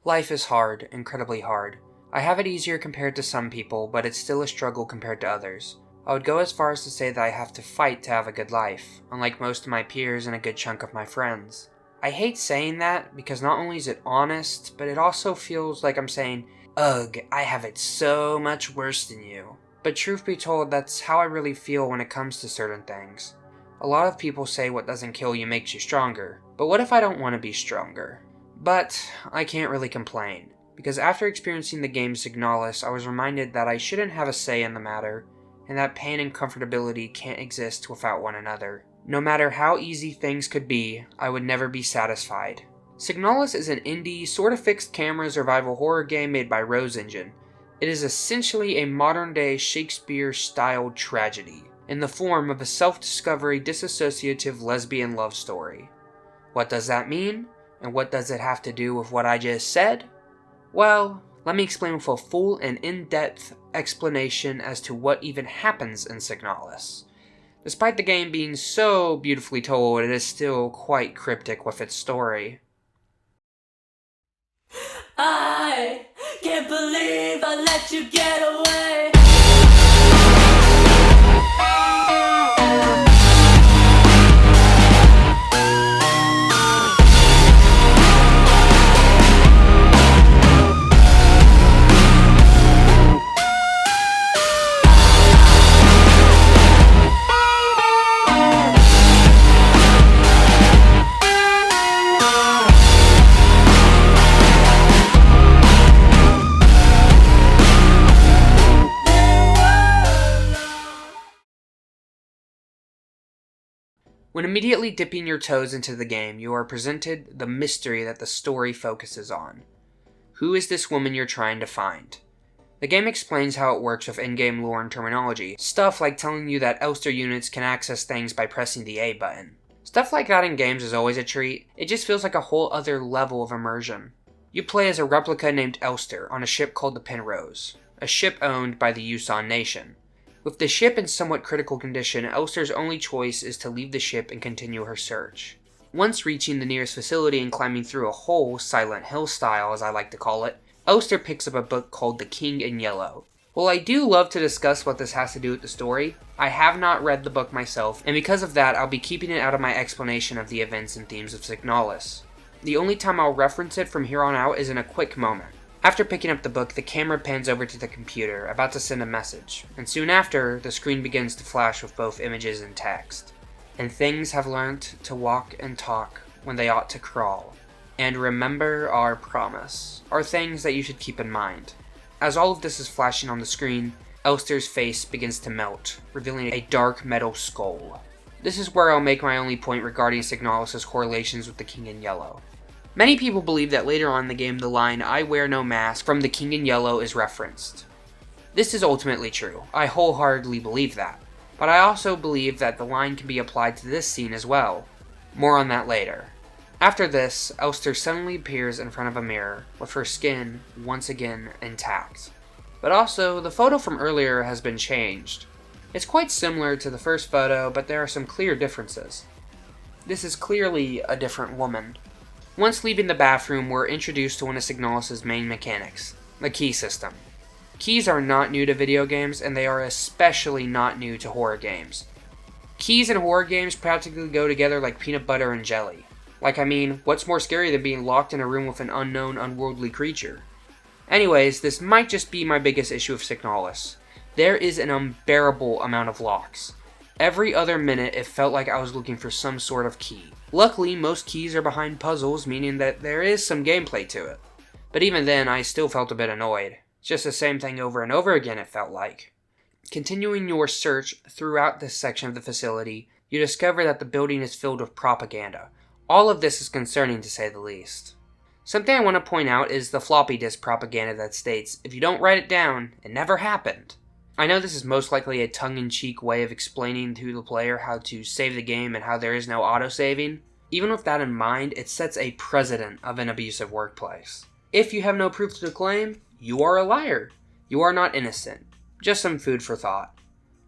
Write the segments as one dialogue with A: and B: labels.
A: Life is hard, incredibly hard. I have it easier compared to some people, but it's still a struggle compared to others. I would go as far as to say that I have to fight to have a good life, unlike most of my peers and a good chunk of my friends. I hate saying that because not only is it honest, but it also feels like I'm saying, ugh, I have it so much worse than you. But truth be told, that's how I really feel when it comes to certain things. A lot of people say what doesn't kill you makes you stronger, but what if I don't want to be stronger? But I can't really complain, because after experiencing the game Signalis, I was reminded that I shouldn't have a say in the matter, and that pain and comfortability can't exist without one another. No matter how easy things could be, I would never be satisfied. Signalis is an indie, sort of fixed camera survival horror game made by Rose Engine. It is essentially a modern-day Shakespeare-style tragedy, in the form of a self-discovery disassociative lesbian love story. What does that mean? And what does it have to do with what I just said? Well, let me explain with a full and in-depth explanation as to what even happens in Signalis. Despite the game being so beautifully told, it is still quite cryptic with its story.
B: I can't believe I let you get away.
A: When immediately dipping your toes into the game, you are presented the mystery that the story focuses on. Who is this woman you're trying to find? The game explains how it works with in-game lore and terminology, stuff like telling you that Elster units can access things by pressing the A button. Stuff like that in games is always a treat, it just feels like a whole other level of immersion. You play as a replica named Elster on a ship called the Penrose, a ship owned by the Yusan Nation. With the ship in somewhat critical condition, Elster's only choice is to leave the ship and continue her search. Once reaching the nearest facility and climbing through a hole, Silent Hill style as I like to call it, Elster picks up a book called The King in Yellow. While I do love to discuss what this has to do with the story, I have not read the book myself, and because of that I'll be keeping it out of my explanation of the events and themes of Signalis. The only time I'll reference it from here on out is in a quick moment. After picking up the book, the camera pans over to the computer, about to send a message, and soon after, the screen begins to flash with both images and text. And things have learnt to walk and talk when they ought to crawl. And remember our promise, are things that you should keep in mind. As all of this is flashing on the screen, Elster's face begins to melt, revealing a dark metal skull. This is where I'll make my only point regarding Signalis' correlations with the King in Yellow. Many people believe that later on in the game the line "I wear no mask" from The King in Yellow is referenced. This is ultimately true, I wholeheartedly believe that, but I also believe that the line can be applied to this scene as well. More on that later. After this, Elster suddenly appears in front of a mirror, with her skin once again intact. But also, the photo from earlier has been changed. It's quite similar to the first photo, but there are some clear differences. This is clearly a different woman. Once leaving the bathroom, we're introduced to one of Signalis' main mechanics, the key system. Keys are not new to video games, and they are especially not new to horror games. Keys and horror games practically go together like peanut butter and jelly. What's more scary than being locked in a room with an unknown, unworldly creature? Anyways, this might just be my biggest issue with Signalis. There is an unbearable amount of locks. Every other minute, it felt like I was looking for some sort of key. Luckily, most keys are behind puzzles, meaning that there is some gameplay to it. But even then, I still felt a bit annoyed. Just the same thing over and over again, it felt like. Continuing your search throughout this section of the facility, you discover that the building is filled with propaganda. All of this is concerning to say the least. Something I want to point out is the floppy disk propaganda that states, if you don't write it down, it never happened. I know this is most likely a tongue-in-cheek way of explaining to the player how to save the game and how there is no autosaving. Even with that in mind, it sets a precedent of an abusive workplace. If you have no proof to claim, you are a liar. You are not innocent. Just some food for thought.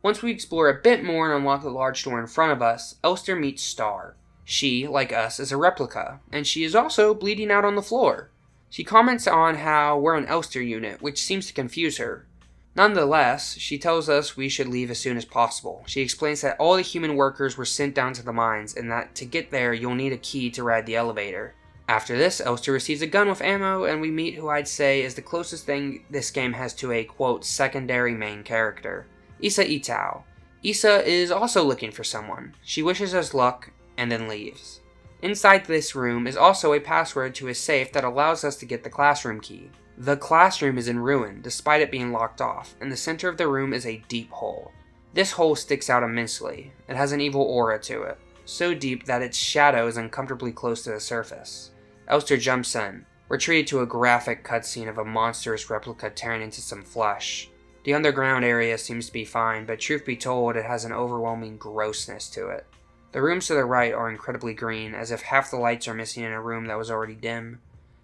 A: Once we explore a bit more and unlock the large door in front of us, Elster meets Star. She, like us, is a replica, and she is also bleeding out on the floor. She comments on how we're an Elster unit, which seems to confuse her. Nonetheless, she tells us we should leave as soon as possible. She explains that all the human workers were sent down to the mines, and that to get there you'll need a key to ride the elevator. After this, Elster receives a gun with ammo, and we meet who I'd say is the closest thing this game has to a, quote, secondary main character. Issa Itao. Issa is also looking for someone. She wishes us luck, and then leaves. Inside this room is also a password to a safe that allows us to get the classroom key. The classroom is in ruin, despite it being locked off. In the center of the room is a deep hole. This hole sticks out immensely. It has an evil aura to it, so deep that its shadow is uncomfortably close to the surface. Elster jumps in. We're treated to a graphic cutscene of a monstrous replica tearing into some flesh. The underground area seems to be fine, but truth be told, it has an overwhelming grossness to it. The rooms to the right are incredibly green, as if half the lights are missing in a room that was already dim.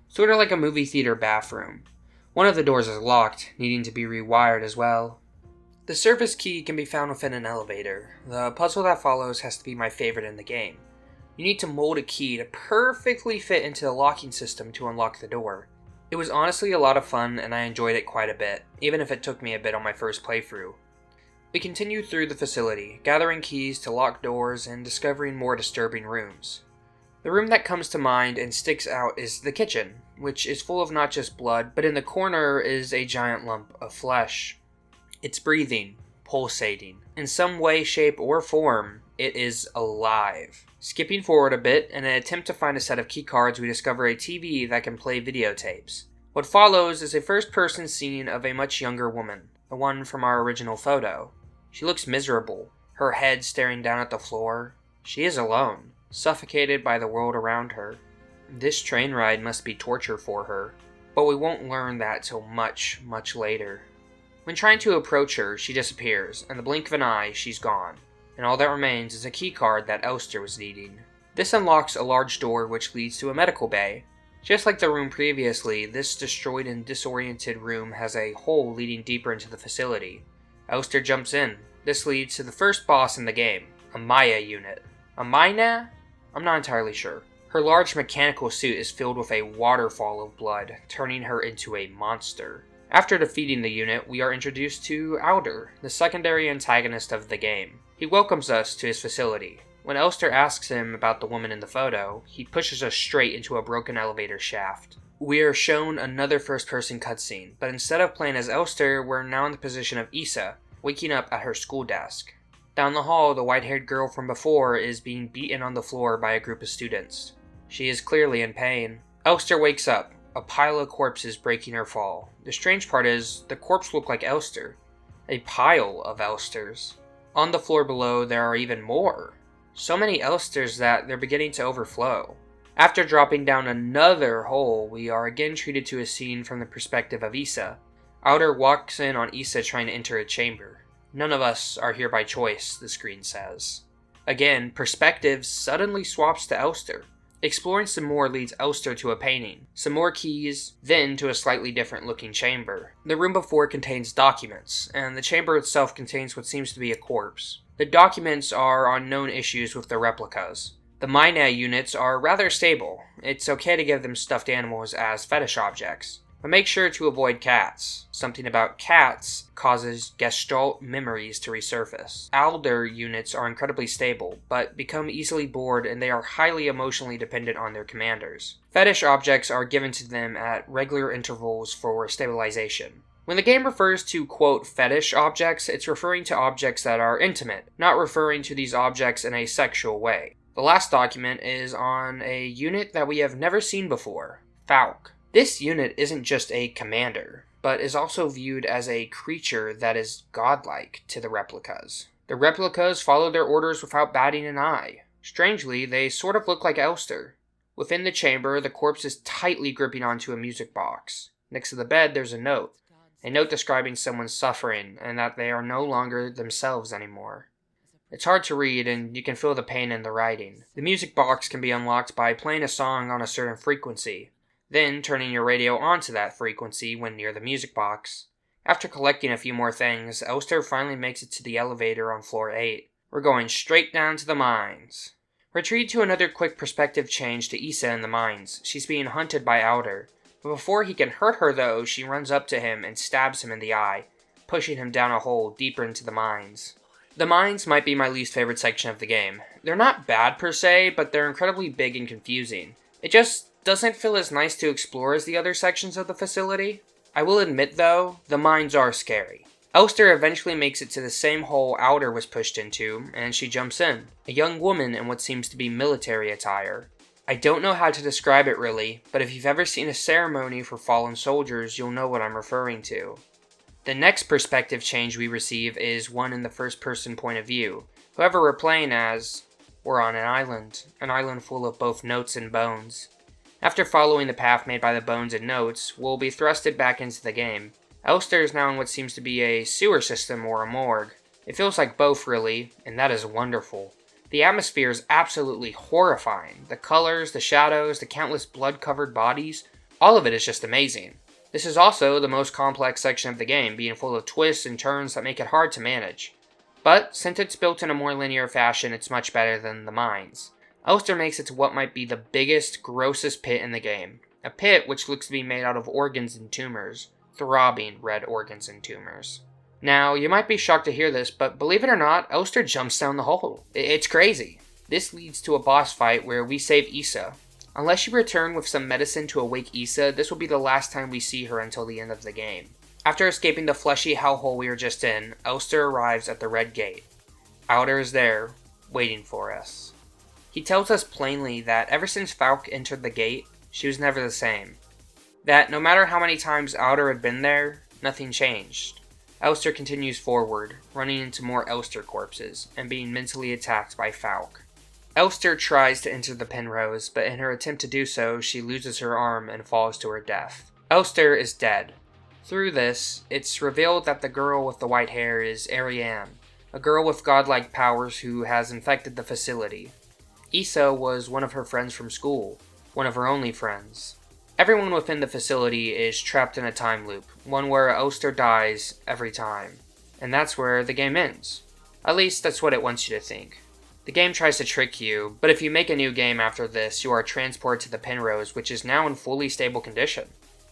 A: Sort of like a movie theater bathroom. One of the doors is locked, needing to be rewired as well. The service key can be found within an elevator. The puzzle that follows has to be my favorite in the game. You need to mold a key to perfectly fit into the locking system to unlock the door. It was honestly a lot of fun, and I enjoyed it quite a bit, even if it took me a bit on my first playthrough. We continued through the facility, gathering keys to lock doors and discovering more disturbing rooms. The room that comes to mind and sticks out is the kitchen, which is full of not just blood, but in the corner is a giant lump of flesh. It's breathing, pulsating. In some way, shape, or form, it is alive. Skipping forward a bit, in an attempt to find a set of keycards, we discover a TV that can play videotapes. What follows is a first-person scene of a much younger woman, the one from our original photo. She looks miserable, her head staring down at the floor. She is alone, suffocated by the world around her. This train ride must be torture for her, but we won't learn that till much, much later. When trying to approach her, she disappears. In the blink of an eye, she's gone. And all that remains is a keycard that Elster was needing. This unlocks a large door which leads to a medical bay. Just like the room previously, this destroyed and disoriented room has a hole leading deeper into the facility. Elster jumps in. This leads to the first boss in the game, a Maya unit. A Mina? I'm not entirely sure. Her large mechanical suit is filled with a waterfall of blood, turning her into a monster. After defeating the unit, we are introduced to Alder, the secondary antagonist of the game. He welcomes us to his facility. When Elster asks him about the woman in the photo, he pushes us straight into a broken elevator shaft. We are shown another first-person cutscene, but instead of playing as Elster, we're now in the position of Issa, waking up at her school desk. Down the hall, the white-haired girl from before is being beaten on the floor by a group of students. She is clearly in pain. Elster wakes up, a pile of corpses breaking her fall. The strange part is, the corpses look like Elster. A pile of Elsters. On the floor below, there are even more. So many Elsters that they're beginning to overflow. After dropping down another hole, we are again treated to a scene from the perspective of Issa. Alder walks in on Issa trying to enter a chamber. None of us are here by choice, the screen says. Again, perspective suddenly swaps to Elster. Exploring some more leads Elster to a painting, some more keys, then to a slightly different looking chamber. The room before contains documents, and the chamber itself contains what seems to be a corpse. The documents are on known issues with the replicas. The Mina units are rather stable. It's okay to give them stuffed animals as fetish objects, but make sure to avoid cats. Something about cats causes gestalt memories to resurface. Alder units are incredibly stable, but become easily bored, and they are highly emotionally dependent on their commanders. Fetish objects are given to them at regular intervals for stabilization. When the game refers to, quote, fetish objects, it's referring to objects that are intimate, not referring to these objects in a sexual way. The last document is on a unit that we have never seen before, Falk. This unit isn't just a commander, but is also viewed as a creature that is godlike to the replicas. The replicas follow their orders without batting an eye. Strangely, they sort of look like Elster. Within the chamber, the corpse is tightly gripping onto a music box. Next to the bed, there's a note describing someone's suffering and that they are no longer themselves anymore. It's hard to read, and you can feel the pain in the writing. The music box can be unlocked by playing a song on a certain frequency, then turning your radio onto that frequency when near the music box. After collecting a few more things, Elster finally makes it to the elevator on floor 8. We're going straight down to the mines. We're treated to another quick perspective change to Issa in the mines. She's being hunted by Alder. Before he can hurt her though, she runs up to him and stabs him in the eye, pushing him down a hole deeper into the mines. The mines might be my least favorite section of the game. They're not bad per se, but they're incredibly big and confusing. It just doesn't feel as nice to explore as the other sections of the facility. I will admit though, the mines are scary. Elster eventually makes it to the same hole Outer was pushed into, and she jumps in. A young woman in what seems to be military attire. I don't know how to describe it really, but if you've ever seen a ceremony for fallen soldiers, you'll know what I'm referring to. The next perspective change we receive is one in the first person point of view. Whoever we're playing as, we're on an island full of both notes and bones. After following the path made by the bones and notes, we'll be thrusted back into the game. Elster is now in what seems to be a sewer system or a morgue. It feels like both really, and that is wonderful. The atmosphere is absolutely horrifying. The colors, the shadows, the countless blood-covered bodies, all of it is just amazing. This is also the most complex section of the game, being full of twists and turns that make it hard to manage. But since it's built in a more linear fashion, it's much better than the mines. Elster makes it to what might be the biggest, grossest pit in the game. A pit which looks to be made out of organs and tumors. Throbbing red organs and tumors. Now, you might be shocked to hear this, but believe it or not, Elster jumps down the hole. It's crazy. This leads to a boss fight where we save Issa. Unless you return with some medicine to awake Issa, this will be the last time we see her until the end of the game. After escaping the fleshy hellhole we were just in, Elster arrives at the Red Gate. Outer is there, waiting for us. He tells us plainly that ever since Falk entered the gate, she was never the same. That no matter how many times Outer had been there, nothing changed. Elster continues forward, running into more Elster corpses, and being mentally attacked by Falk. Elster tries to enter the Penrose, but in her attempt to do so, she loses her arm and falls to her death. Elster is dead. Through this, it's revealed that the girl with the white hair is Arianne, a girl with godlike powers who has infected the facility. Issa was one of her friends from school, one of her only friends. Everyone within the facility is trapped in a time loop, one where Elster dies every time. And that's where the game ends. At least that's what it wants you to think. The game tries to trick you, but if you make a new game after this, you are transported to the Penrose, which is now in fully stable condition.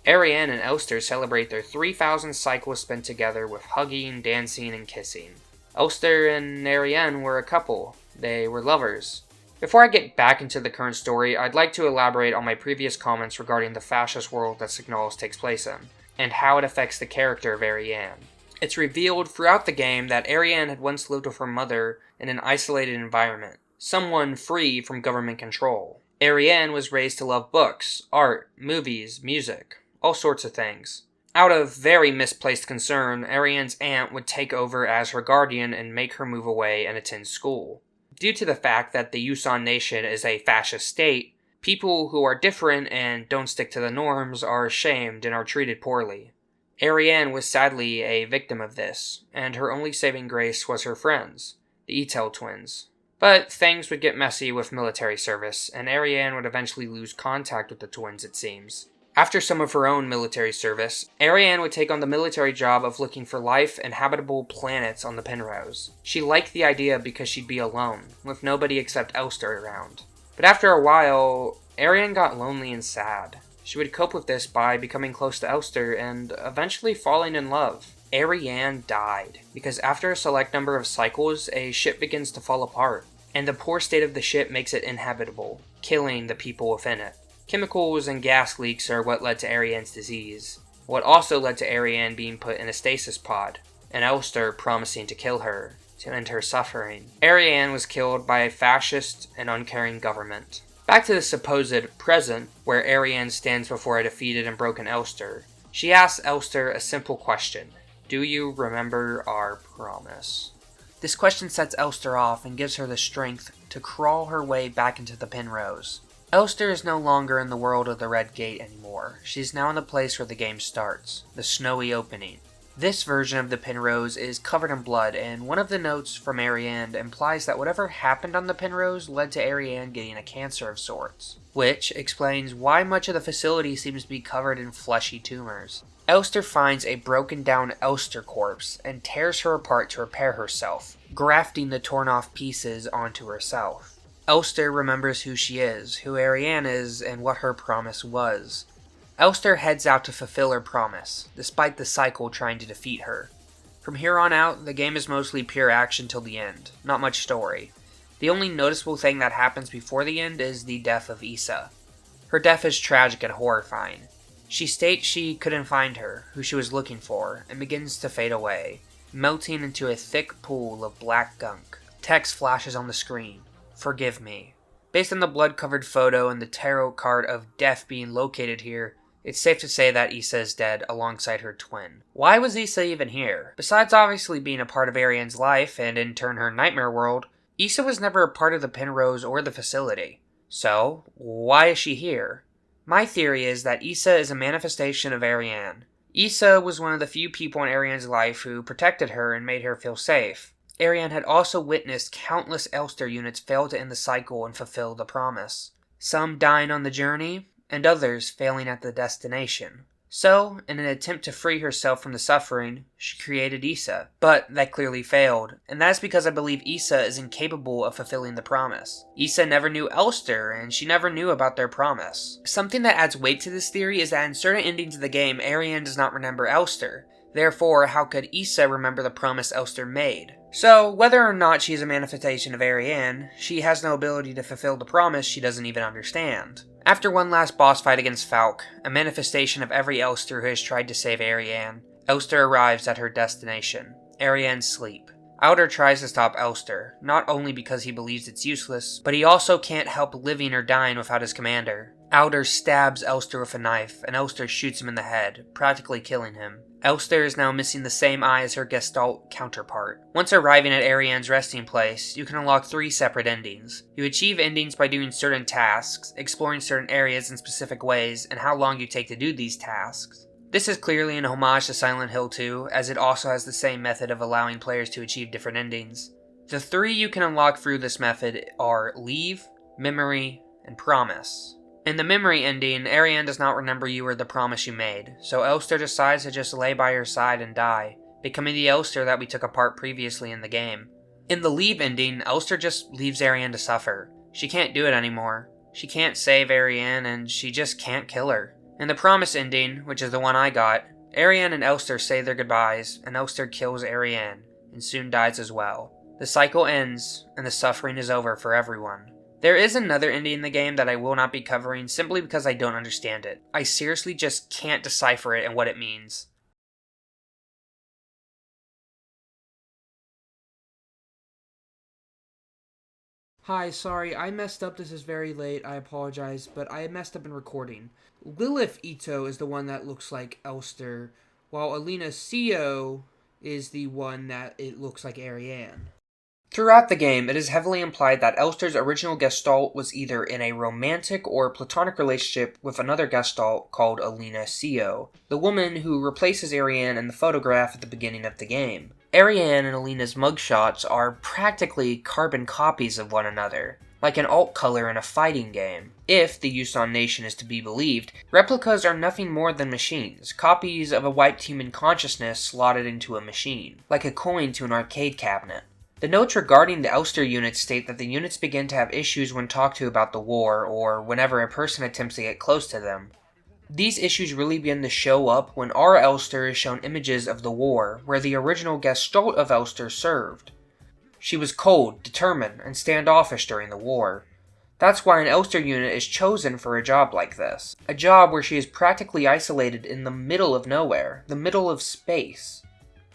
A: Arianne and Elster celebrate their 3,000 cycles spent together with hugging, dancing, and kissing. Elster and Arianne were a couple. They were lovers. Before I get back into the current story, I'd like to elaborate on my previous comments regarding the fascist world that Signalis takes place in, and how it affects the character of Arianne. It's revealed throughout the game that Arianne had once lived with her mother in an isolated environment, someone free from government control. Arianne was raised to love books, art, movies, music, all sorts of things. Out of very misplaced concern, Arianne's aunt would take over as her guardian and make her move away and attend school. Due to the fact that the Yusan nation is a fascist state, people who are different and don't stick to the norms are shamed and are treated poorly. Arianne was sadly a victim of this, and her only saving grace was her friends, the Etel twins. But things would get messy with military service, and Arianne would eventually lose contact with the twins, it seems. After some of her own military service, Arianne would take on the military job of looking for life and habitable planets on the Penrose. She liked the idea because she'd be alone, with nobody except Elster around. But after a while, Arianne got lonely and sad. She would cope with this by becoming close to Elster and eventually falling in love. Arianne died, because after a select number of cycles, a ship begins to fall apart, and the poor state of the ship makes it inhabitable, killing the people within it. Chemicals and gas leaks are what led to Arianne's disease, what also led to Arianne being put in a stasis pod, and Elster promising to kill her, to end her suffering. Arianne was killed by a fascist and uncaring government. Back to the supposed present, where Arianne stands before a defeated and broken Elster. She asks Elster a simple question. Do you remember our promise? This question sets Elster off and gives her the strength to crawl her way back into the Penrose. Elster is no longer in the world of the Red Gate anymore. She's now in the place where the game starts, the snowy opening. This version of the Penrose is covered in blood, and one of the notes from Arianne implies that whatever happened on the Penrose led to Arianne getting a cancer of sorts, which explains why much of the facility seems to be covered in fleshy tumors. Elster finds a broken down Elster corpse and tears her apart to repair herself, grafting the torn off pieces onto herself. Elster remembers who she is, who Arianne is, and what her promise was. Elster heads out to fulfill her promise, despite the cycle trying to defeat her. From here on out, the game is mostly pure action till the end, not much story. The only noticeable thing that happens before the end is the death of Issa. Her death is tragic and horrifying. She states she couldn't find her, who she was looking for, and begins to fade away, melting into a thick pool of black gunk. Text flashes on the screen. Forgive me. Based on the blood-covered photo and the tarot card of death being located here, it's safe to say that Issa is dead alongside her twin. Why was Issa even here? Besides obviously being a part of Arianne's life and in turn her nightmare world, Issa was never a part of the Penrose or the facility. So, why is she here? My theory is that Issa is a manifestation of Arianne. Issa was one of the few people in Arianne's life who protected her and made her feel safe. Arianne had also witnessed countless Elster units fail to end the cycle and fulfill the promise. Some dying on the journey, and others failing at the destination. So, in an attempt to free herself from the suffering, she created Issa. But that clearly failed, and that's because I believe Issa is incapable of fulfilling the promise. Issa never knew Elster, and she never knew about their promise. Something that adds weight to this theory is that in certain endings of the game, Arianne does not remember Elster. Therefore, how could Issa remember the promise Elster made? So, whether or not she is a manifestation of Arianne, she has no ability to fulfill the promise she doesn't even understand. After one last boss fight against Falk, a manifestation of every Elster who has tried to save Arianne, Elster arrives at her destination, Arianne's sleep. Alder tries to stop Elster, not only because he believes it's useless, but he also can't help living or dying without his commander. Alder stabs Elster with a knife, and Elster shoots him in the head, practically killing him. Elster is now missing the same eye as her Gestalt counterpart. Once arriving at Arianne's resting place, you can unlock 3 separate endings. You achieve endings by doing certain tasks, exploring certain areas in specific ways, and how long you take to do these tasks. This is clearly an homage to Silent Hill 2, as it also has the same method of allowing players to achieve different endings. The 3 you can unlock through this method are Leave, Memory, and Promise. In the memory ending, Arianne does not remember you or the promise you made, so Elster decides to just lay by her side and die, becoming the Elster that we took apart previously in the game. In the Leave ending, Elster just leaves Arianne to suffer. She can't do it anymore. She can't save Arianne, and she just can't kill her. In the Promise ending, which is the one I got, Arianne and Elster say their goodbyes, and Elster kills Arianne, and soon dies as well. The cycle ends, and the suffering is over for everyone. There is another ending in the game that I will not be covering simply because I don't understand it. I seriously just can't decipher it and what it means. Hi, sorry, I messed up. This is very late. I apologize, but I messed up in recording. Lilith Ito is the one that looks like Elster, while Alina Sio is the one that it looks like Arianne. Throughout the game, it is heavily implied that Elster's original Gestalt was either in a romantic or platonic relationship with another Gestalt called Alina Sio, the woman who replaces Arianne in the photograph at the beginning of the game. Arianne and Alina's mugshots are practically carbon copies of one another, like an alt color in a fighting game. If the Yusan Nation is to be believed, replicas are nothing more than machines, copies of a wiped human consciousness slotted into a machine, like a coin to an arcade cabinet. The notes regarding the Elster units state that the units begin to have issues when talked to about the war, or whenever a person attempts to get close to them. These issues really begin to show up when our Elster is shown images of the war, where the original Gestalt of Elster served. She was cold, determined, and standoffish during the war. That's why an Elster unit is chosen for a job like this. A job where she is practically isolated in the middle of nowhere, the middle of space.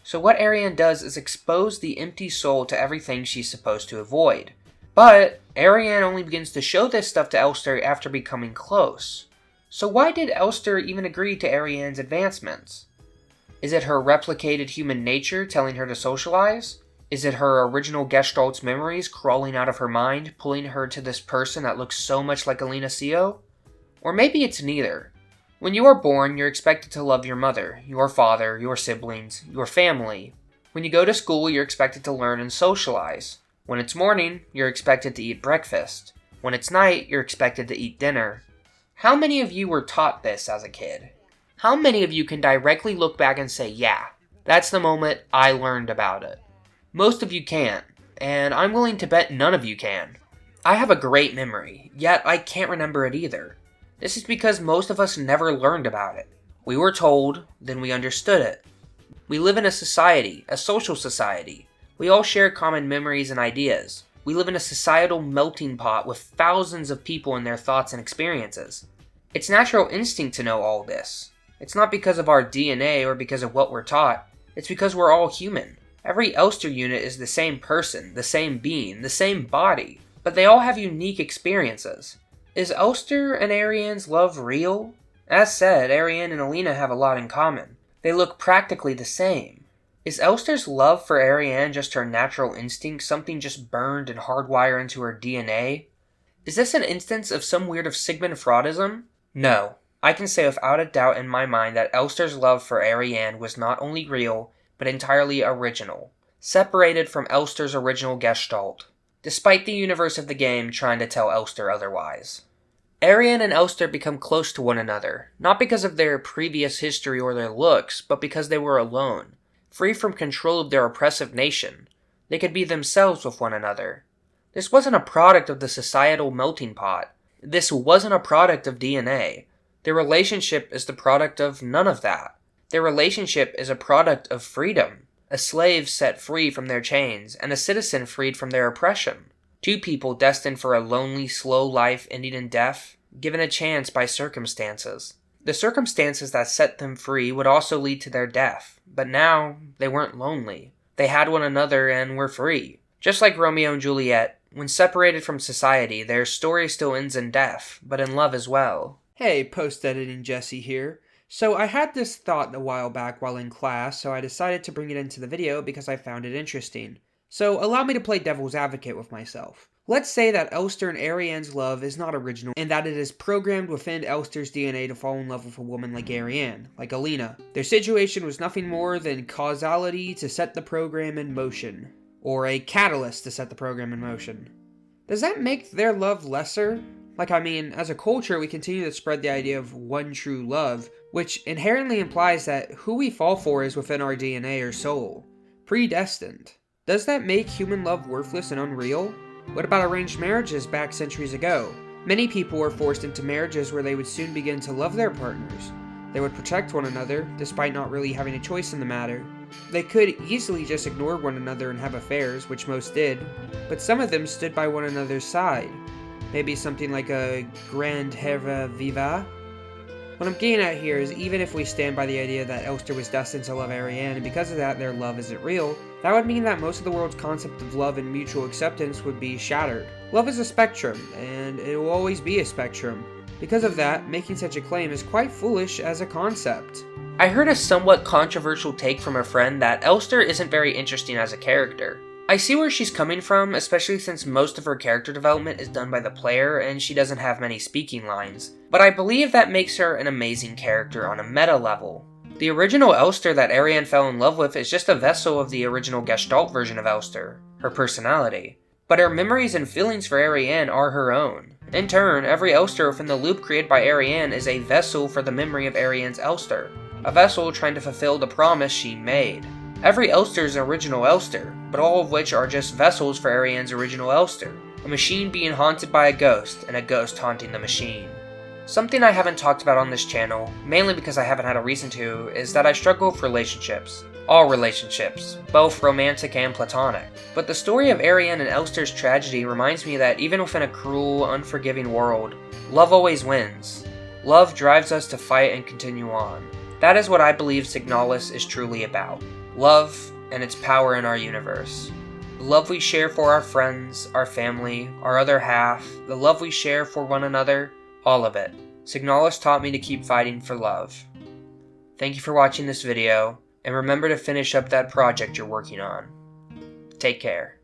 A: So what Arianne does is expose the empty soul to everything she's supposed to avoid. But Arianne only begins to show this stuff to Elster after becoming close. So why did Elster even agree to Arianne's advancements? Is it her replicated human nature telling her to socialize? Is it her original Gestalt's memories crawling out of her mind, pulling her to this person that looks so much like Alina Sio? Or maybe it's neither. When you are born, you're expected to love your mother, your father, your siblings, your family. When you go to school, you're expected to learn and socialize. When it's morning, you're expected to eat breakfast. When it's night, you're expected to eat dinner. How many of you were taught this as a kid? How many of you can directly look back and say, yeah, that's the moment I learned about it? Most of you can't, and I'm willing to bet none of you can. I have a great memory, yet I can't remember it either. This is because most of us never learned about it. We were told, then we understood it. We live in a society, a social society. We all share common memories and ideas. We live in a societal melting pot with thousands of people and their thoughts and experiences. It's natural instinct to know all this. It's not because of our DNA or because of what we're taught. It's because we're all human. Every Elster unit is the same person, the same being, the same body, but they all have unique experiences. Is Elster and Arianne's love real? As said, Arianne and Alina have a lot in common. They look practically the same. Is Elster's love for Arianne just her natural instinct, something just burned and hardwired into her DNA? Is this an instance of some weird of Sigmund Freudism? No. I can say without a doubt in my mind that Elster's love for Arianne was not only real, but entirely original, separated from Elster's original gestalt, despite the universe of the game trying to tell Elster otherwise. Arianne and Elster become close to one another, not because of their previous history or their looks, but because they were alone, free from control of their oppressive nation. They could be themselves with one another. This wasn't a product of the societal melting pot. This wasn't a product of DNA. Their relationship is the product of none of that. Their relationship is a product of freedom, a slave set free from their chains, and a citizen freed from their oppression. Two people destined for a lonely, slow life ending in death, given a chance by circumstances. The circumstances that set them free would also lead to their death, but now they weren't lonely. They had one another and were free. Just like Romeo and Juliet, when separated from society, their story still ends in death, but in love as well.
C: Hey, post-editing Jesse here. So I had this thought a while back while in class, so I decided to bring it into the video because I found it interesting. So allow me to play devil's advocate with myself. Let's say that Elster and Arianne's love is not original, and that it is programmed within Elster's DNA to fall in love with a woman like Arianne, like Alina. Their situation was nothing more than causality to set the program in motion, or a catalyst to set the program in motion. Does that make their love lesser? As a culture, we continue to spread the idea of one true love, which inherently implies that who we fall for is within our DNA or soul. Predestined. Does that make human love worthless and unreal? What about arranged marriages back centuries ago? Many people were forced into marriages where they would soon begin to love their partners. They would protect one another, despite not really having a choice in the matter. They could easily just ignore one another and have affairs, which most did, but some of them stood by one another's side. Maybe something like a grand hera viva? What I'm getting at here is even if we stand by the idea that Elster was destined to love Arianne, and because of that their love isn't real, that would mean that most of the world's concept of love and mutual acceptance would be shattered. Love is a spectrum, and it will always be a spectrum. Because of that, making such a claim is quite foolish as a concept.
A: I heard a somewhat controversial take from a friend that Elster isn't very interesting as a character. I see where she's coming from, especially since most of her character development is done by the player and she doesn't have many speaking lines, but I believe that makes her an amazing character on a meta level. The original Elster that Arianne fell in love with is just a vessel of the original Gestalt version of Elster, her personality, but her memories and feelings for Arianne are her own. In turn, every Elster within the loop created by Arianne is a vessel for the memory of Arianne's Elster, a vessel trying to fulfill the promise she made. Every Elster is an original Elster, but all of which are just vessels for Arianne's original Elster, a machine being haunted by a ghost, and a ghost haunting the machine. Something I haven't talked about on this channel, mainly because I haven't had a reason to, is that I struggle with relationships. All relationships, both romantic and platonic. But the story of Arianne and Elster's tragedy reminds me that even within a cruel, unforgiving world, love always wins. Love drives us to fight and continue on. That is what I believe Signalis is truly about. Love and its power in our universe. The love we share for our friends, our family, our other half, the love we share for one another, all of it. Signalis taught me to keep fighting for love. Thank you for watching this video, and remember to finish up that project you're working on. Take care.